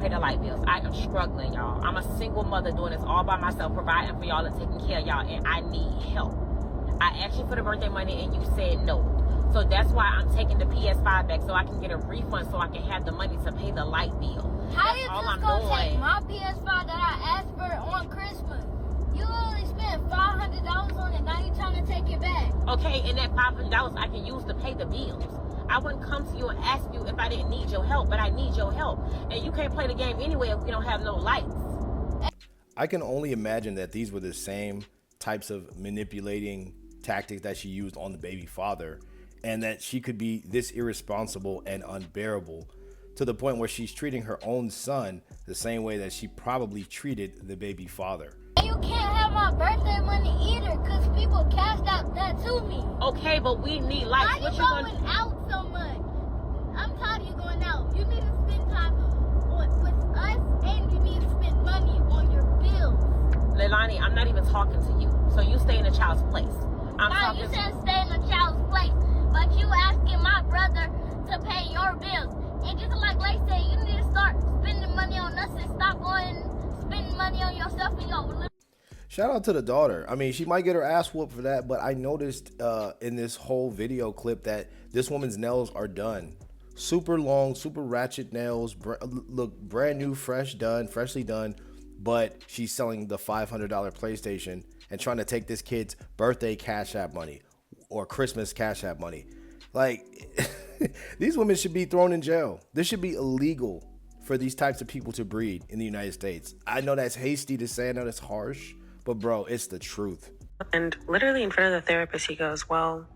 pay the light bills. I am struggling, y'all. I'm a single mother doing this all by myself, providing for y'all and taking care of y'all, and I need help. I asked you for the birthday money and you said no. So that's why I'm taking the PS5 back, so I can get a refund, so I can have the money to pay the light bill. How you just gonna take my PS5 that I asked for on Christmas? You only spent $500 on it, now you trying to take it back. Okay, and that $500 I can use to pay the bills. I wouldn't come to you and ask you if I didn't need your help, but I need your help. And you can't play the game anyway if we don't have no lights. I can only imagine that these were the same types of manipulating tactics that she used on the baby father, and that she could be this irresponsible and unbearable to the point where she's treating her own son the same way that she probably treated the baby father. And you can't have my birthday money either, because people cashed out that to me. Okay, but we need lights. Why you going out so much? I'm tired of you going out. You need to spend time with us, and you need to spend money on your bills. Leilani, I'm not even talking to you. So you stay in a child's place. You said stay in a child's place, but you asking my brother to pay your bills. And just like Lay said, you need to start spending money on us and stop going spending money on yourself and your little. Shout out to the daughter. I mean, she might get her ass whooped for that, but I noticed in this whole video clip that this woman's nails are done. Super long, super ratchet nails, look brand new, freshly done, but she's selling the $500 PlayStation and trying to take this kid's birthday Cash App money or Christmas Cash App money. Like, these women should be thrown in jail. This should be illegal for these types of people to breed in the United States. I know that's hasty to say, I know that's harsh, but bro, it's the truth. And literally in front of the therapist, he goes, well,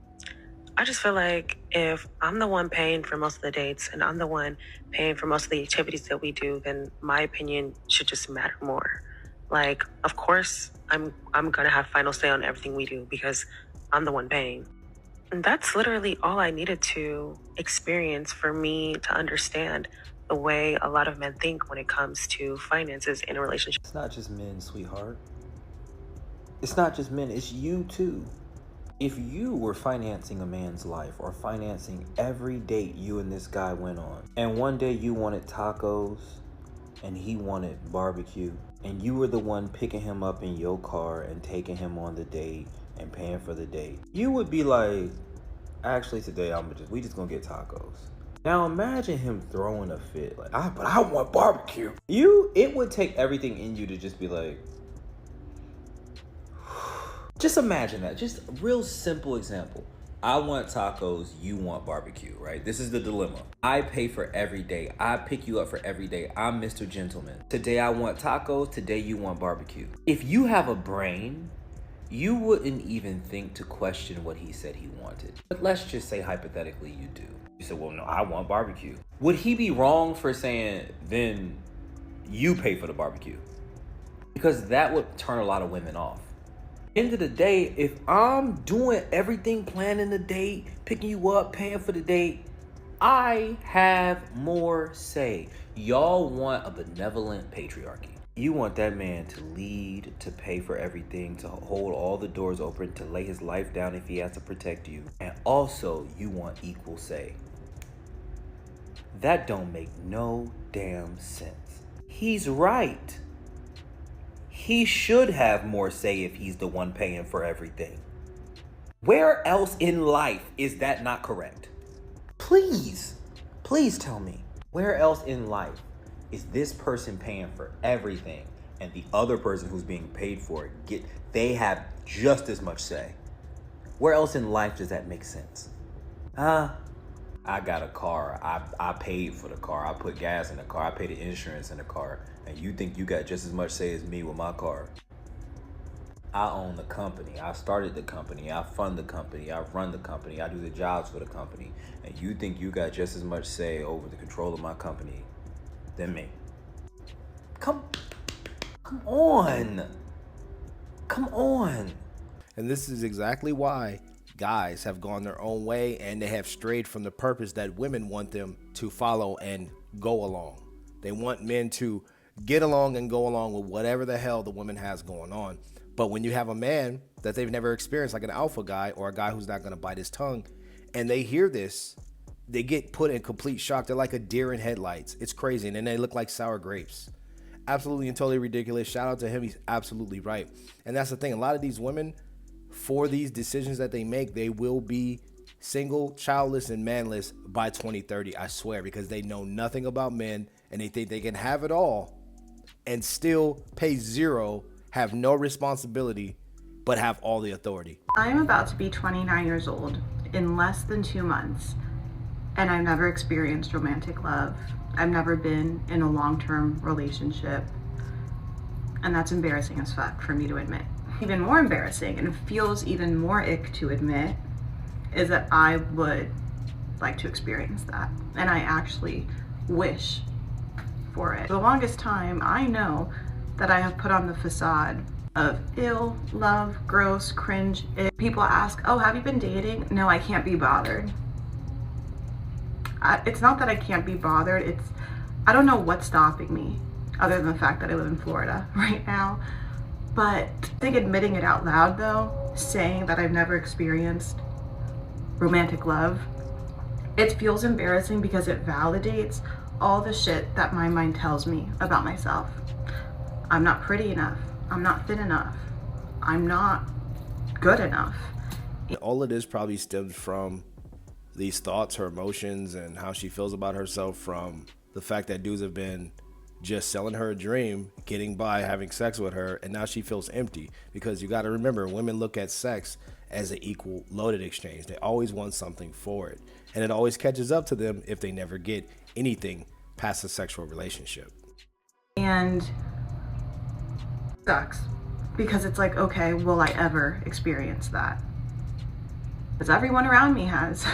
I just feel like if I'm the one paying for most of the dates and I'm the one paying for most of the activities that we do, then my opinion should just matter more. Like, of course, I'm going to have final say on everything we do because I'm the one paying. And that's literally all I needed to experience for me to understand the way a lot of men think when it comes to finances in a relationship. It's not just men, sweetheart. It's not just men, it's you too. If you were financing a man's life or financing every date you and this guy went on, and one day you wanted tacos and he wanted barbecue, and you were the one picking him up in your car and taking him on the date and paying for the date, you would be like, actually today we just gonna get tacos. Now imagine him throwing a fit like, but I want barbecue. It would take everything in you to just be like, just imagine that. Just a real simple example. I want tacos, you want barbecue, right? This is the dilemma. I pay for every day. I pick you up for every day. I'm Mr. Gentleman. Today I want tacos, today you want barbecue. If you have a brain, you wouldn't even think to question what he said he wanted. But let's just say hypothetically you do. You said, well, no, I want barbecue. Would he be wrong for saying, then you pay for the barbecue? Because that would turn a lot of women off. End of the day, if I'm doing everything, planning the date, picking you up, paying for the date, I have more say. Y'all want a benevolent patriarchy. You want that man to lead, to pay for everything, to hold all the doors open, to lay his life down if he has to protect you. And also, you want equal say. That don't make no damn sense. He's right. He should have more say if he's the one paying for everything. Where else in life is that not correct? Please tell me. Where else in life is this person paying for everything and the other person who's being paid for it, they have just as much say? Where else in life does that make sense? I got a car. I paid for the car. I put gas in the car. I paid the insurance in the car. And you think you got just as much say as me with my car? I own the company. I started the company. I fund the company. I run the company. I do the jobs for the company. And you think you got just as much say over the control of my company than me? Come on. And this is exactly why guys have gone their own way, and they have strayed from the purpose that women want them to follow and go along. They want men to get along and go along with whatever the hell the woman has going on. But when you have a man that they've never experienced, like an alpha guy or a guy who's not going to bite his tongue, and they hear this, they get put in complete shock. They're like a deer in headlights. It's crazy. And then they look like sour grapes. Absolutely and totally ridiculous. Shout out to him. He's absolutely right. And that's the thing. A lot of these women, for these decisions that they make, they will be single, childless, and manless by 2030. I swear, because they know nothing about men and they think they can have it all and still pay zero, have no responsibility, but have all the authority. I'm about to be 29 years old in less than 2 months, and I've never experienced romantic love. I've never been in a long-term relationship, and that's embarrassing as fuck for me to admit. Even more embarrassing, and it feels even more ick to admit, is that I would like to experience that, and I actually wish for it. For the longest time, I know that I have put on the facade of ill, love, gross, cringe. People ask, oh, have you been dating? No, I can't be bothered. It's not that I can't be bothered, I don't know what's stopping me other than the fact that I live in Florida right now. But I think admitting it out loud though, saying that I've never experienced romantic love, it feels embarrassing because it validates all the shit that my mind tells me about myself. I'm not pretty enough. I'm not thin enough. I'm not good enough. All of this probably stems from these thoughts, her emotions, and how she feels about herself from the fact that dudes have been just selling her a dream, getting by, having sex with her, and now she feels empty. Because you got to remember, women look at sex as an equal loaded exchange. They always want something for it. And it always catches up to them if they never get anything past a sexual relationship. And sucks, because it's like, okay, will I ever experience that? Because everyone around me has.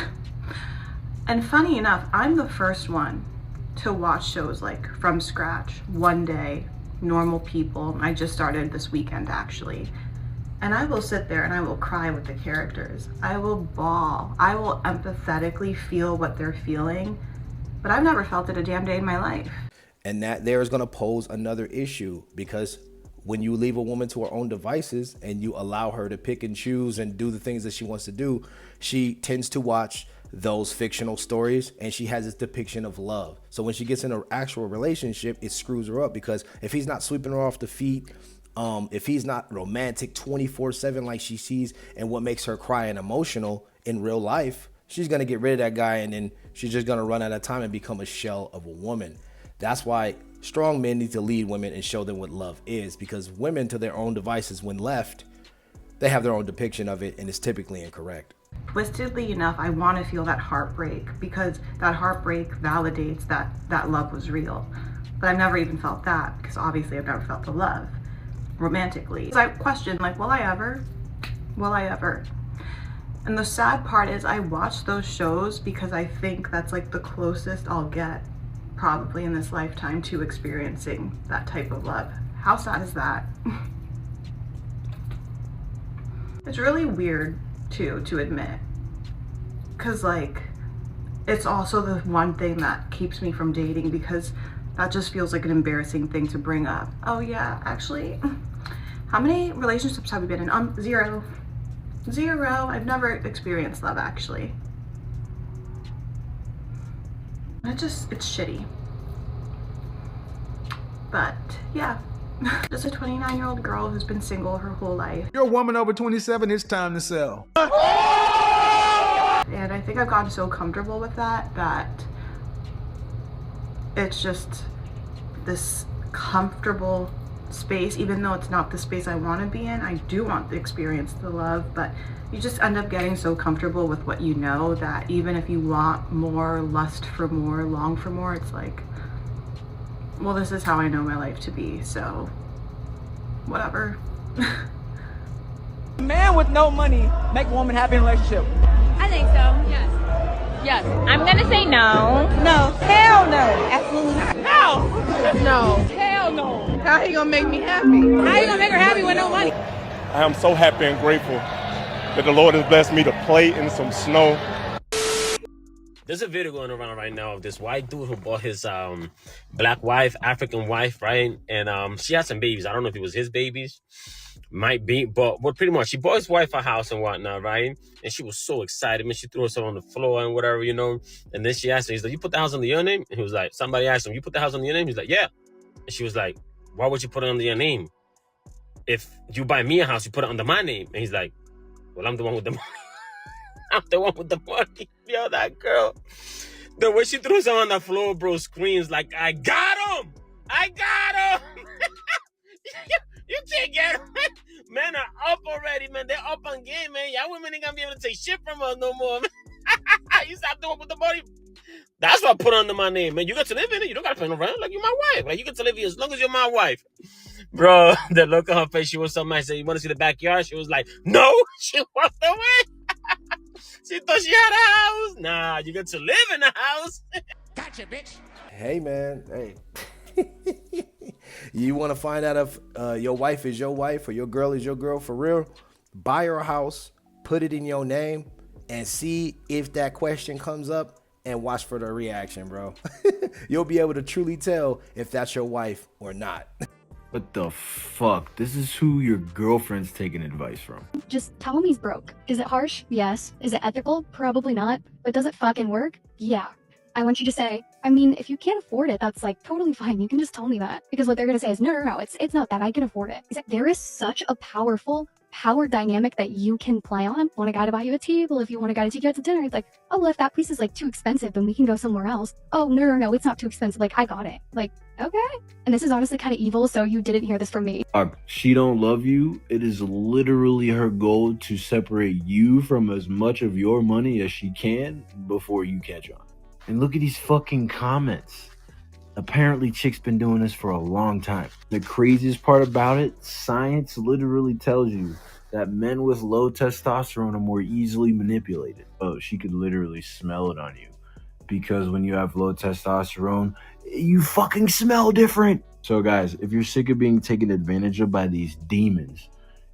And funny enough, I'm the first one to watch shows like from scratch, One Day, Normal People. I just started this weekend actually. And I will sit there and I will cry with the characters. I will bawl. I will empathetically feel what they're feeling. But I've never felt it a damn day in my life. And that there is going to pose another issue, because when you leave a woman to her own devices and you allow her to pick and choose and do the things that she wants to do, she tends to watch those fictional stories and she has this depiction of love. So when she gets in an actual relationship, it screws her up, because if he's not sweeping her off the feet, if he's not romantic 24/7 like she sees and what makes her cry and emotional in real life, she's going to get rid of that guy, and then she's just going to run out of time and become a shell of a woman. That's why strong men need to lead women and show them what love is, because women to their own devices, when left, they have their own depiction of it, and it's typically incorrect. Twistedly enough, I want to feel that heartbreak, because that heartbreak validates that love was real. But I've never even felt that, because obviously I've never felt the love romantically. So I question, like, will I ever? Will I ever? And the sad part is I watch those shows because I think that's like the closest I'll get probably in this lifetime to experiencing that type of love. How sad is that? It's really weird too, to admit, because like it's also the one thing that keeps me from dating, because that just feels like an embarrassing thing to bring up. Oh yeah, actually, how many relationships have you been in? Zero. I've never experienced love, actually. It's shitty. But yeah, just a 29-year-old girl who's been single her whole life. You're a woman over 27, it's time to sell. And I think I've gotten so comfortable with that it's just this comfortable space, even though it's not the space I want to be in. I do want to experience the love, but you just end up getting so comfortable with what you know that even if you want more, lust for more, long for more, it's like, well, this is how I know my life to be, so whatever. A man with no money make a woman happy in a relationship. I think so, yes. Yes. I'm gonna say no. No. Hell no. Absolutely not. No. No. Hell no. How he gonna make me happy? How you gonna make her happy with no money? I am so happy and grateful that the Lord has blessed me to play in some snow. There's a video going around right now of this white dude who bought his black wife, African wife, right? And she had some babies. I don't know if it was his babies. Might be, but pretty much she bought his wife a house and whatnot, right? And she was so excited, man. She threw herself on the floor and whatever, you know. And then she asked him, he's like, "You put the house under your name?" And he was like, somebody asked him, "You put the house under your name?" He's like, "Yeah." And she was like, "Why would you put it under your name? If you buy me a house, you put it under my name." And he's like, "Well, I'm the one with the money." I'm the one with the money. Yo, that girl. The way she threw herself on the floor, bro, screams like, "I got him! I got him!" You can't get him. Men are up already, man. They're up on game, man. Y'all women ain't gonna be able to take shit from us no more, man. You stop doing with the money. That's what I put under my name, man. You got to live in it. You don't gotta pay no rent. Like, you're my wife. Like, you get to live here as long as you're my wife. Bro, the look on her face, she was so mad. I said, "You want to see the backyard?" She was like, "No." She walked away. She thought she had a house. Nah, you get to live in the house. Gotcha, bitch. Hey, man. Hey. You want to find out if your wife is your wife or your girl is your girl for real? Buy her a house, put it in your name, and see if that question comes up and watch for the reaction, bro. You'll be able to truly tell if that's your wife or not. What the fuck? This is who your girlfriend's taking advice from. Just tell him he's broke. Is it harsh? Yes. Is it ethical? Probably not. But does it fucking work? Yeah. I want you to say, I mean, if you can't afford it, that's like totally fine. You can just tell me that. Because what they're going to say is, no, it's not that. I can afford it. There is such a powerful power dynamic that you can play on. Want a guy to buy you a table? If you want a guy to take you out to dinner, it's like, oh, well, if that place is like too expensive, then we can go somewhere else. Oh, no, it's not too expensive. Like, I got it. Like, okay. And this is honestly kind of evil, so you didn't hear this from me. She don't love you. It is literally her goal to separate you from as much of your money as she can before you catch on. And look at these fucking comments. Apparently chicks been doing this for a long time. The craziest part about it, science literally tells you that men with low testosterone are more easily manipulated. Oh, she could literally smell it on you. Because when you have low testosterone, you fucking smell different. So guys, if you're sick of being taken advantage of by these demons,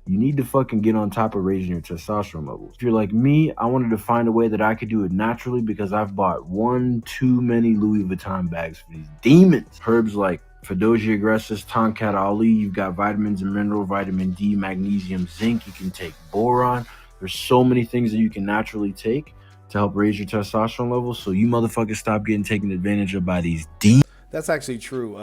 you need to fucking get on top of raising your testosterone levels. If you're like me, I wanted to find a way that I could do it naturally because I've bought one too many Louis Vuitton bags for these demons. Herbs like Fedosia agressus, Tonkat Ali, you've got vitamins and mineral, vitamin D, magnesium, zinc. You can take boron. There's so many things that you can naturally take to help raise your testosterone levels so you motherfuckers stop getting taken advantage of by these demons. That's actually true.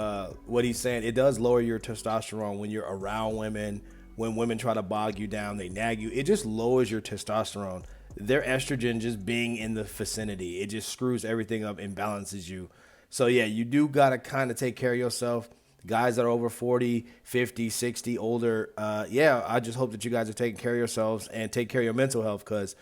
What he's saying, it does lower your testosterone when you're around women. When women try to bog you down, they nag you. It just lowers your testosterone. Their estrogen just being in the vicinity, it just screws everything up and balances you. So yeah, you do got to kind of take care of yourself. Guys that are over 40, 50, 60, older, yeah, I just hope that you guys are taking care of yourselves and take care of your mental health, because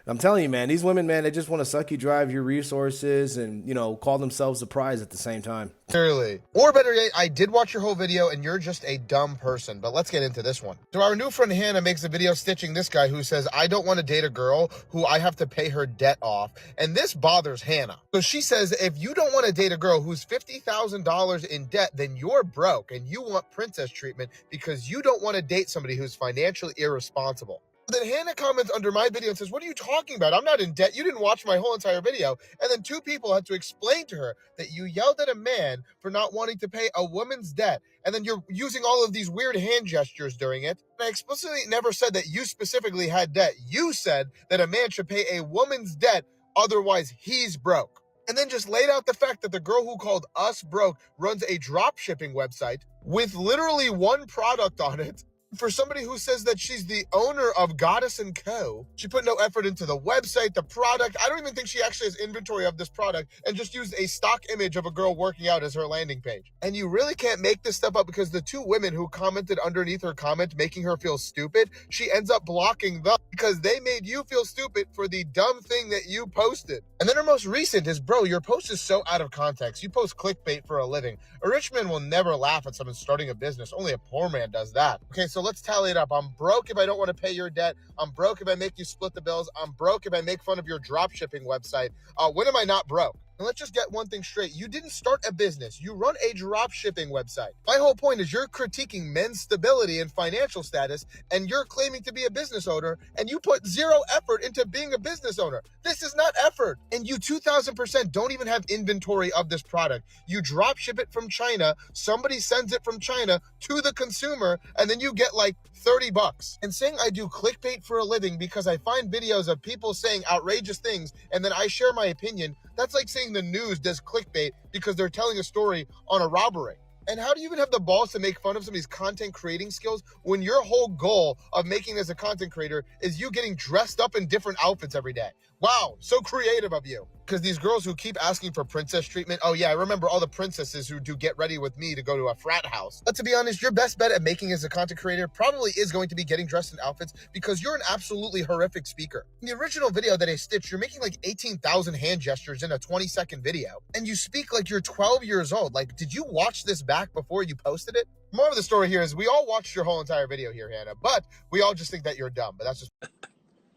I'm telling you, man, these women, man, they just want to suck you dry of your resources and, you know, call themselves the prize at the same time. Clearly. Or better yet, I did watch your whole video and you're just a dumb person. But let's get into this one. So our new friend Hannah makes a video stitching this guy who says, "I don't want to date a girl who I have to pay her debt off." And this bothers Hannah. So she says, if you don't want to date a girl who's $50,000 in debt, then you're broke and you want princess treatment because you don't want to date somebody who's financially irresponsible. Then Hannah comments under my video and says, "What are you talking about? I'm not in debt. You didn't watch my whole entire video." And then two people had to explain to her that you yelled at a man for not wanting to pay a woman's debt. And then you're using all of these weird hand gestures during it. And I explicitly never said that you specifically had debt. You said that a man should pay a woman's debt, otherwise he's broke. And then just laid out the fact that the girl who called us broke runs a drop shipping website with literally one product on it. For somebody who says that she's the owner of Goddess & Co., she put no effort into the website, the product. I don't even think she actually has inventory of this product and just used a stock image of a girl working out as her landing page. And you really can't make this stuff up because the two women who commented underneath her comment making her feel stupid, she ends up blocking them because they made you feel stupid for the dumb thing that you posted. And then her most recent is, "Bro, your post is so out of context. You post clickbait for a living. A rich man will never laugh at someone starting a business. Only a poor man does that." Okay, so let's tally it up. I'm broke if I don't want to pay your debt. I'm broke if I make you split the bills. I'm broke if I make fun of your drop shipping website. When am I not broke? And let's just get one thing straight. You didn't start a business. You run a drop shipping website. My whole point is you're critiquing men's stability and financial status, and you're claiming to be a business owner, and you put zero effort into being a business owner. This is not effort. And you 2000% don't even have inventory of this product. You drop ship it from China. Somebody sends it from China to the consumer, and then you get like $30. And saying I do clickbait for a living because I find videos of people saying outrageous things and then I share my opinion, that's like saying the news does clickbait because they're telling a story on a robbery. And how do you even have the balls to make fun of somebody's content creating skills when your whole goal of making as a content creator is you getting dressed up in different outfits every day? Wow, so creative of you. Because these girls who keep asking for princess treatment, oh yeah, I remember all the princesses who do get ready with me to go to a frat house. But to be honest, your best bet at making as a content creator probably is going to be getting dressed in outfits because you're an absolutely horrific speaker. In the original video that I stitched, you're making like 18,000 hand gestures in a 20-second video. And you speak like you're 12 years old. Like, did you watch this back before you posted it? More of the story here is we all watched your whole entire video here, Hannah, but we all just think that you're dumb, but that's just...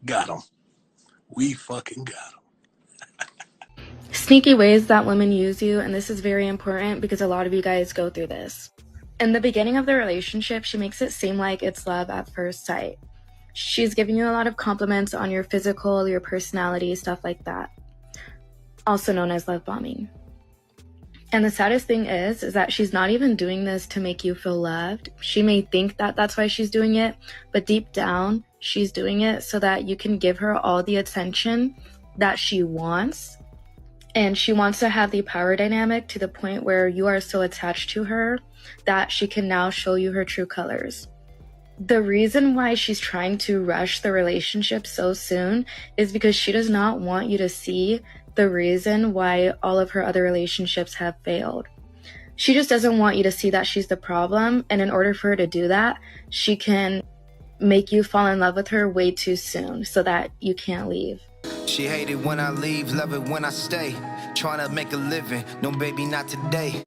Got him. We fucking got him. Sneaky ways that women use you, and this is very important because a lot of you guys go through this. In the beginning of the relationship, she makes it seem like it's love at first sight. She's giving you a lot of compliments on your physical, your personality, stuff like that. Also known as love bombing. And the saddest thing is that she's not even doing this to make you feel loved. She may think that that's why she's doing it, but deep down, she's doing it so that you can give her all the attention that she wants. And she wants to have the power dynamic to the point where you are so attached to her that she can now show you her true colors. The reason why she's trying to rush the relationship so soon is because she does not want you to see the reason why all of her other relationships have failed. She just doesn't want you to see that she's the problem, and in order for her to do that, she can make you fall in love with her way too soon so that you can't leave. She hate it when I leave, love it when I stay. Trying to make a living, no baby, not today.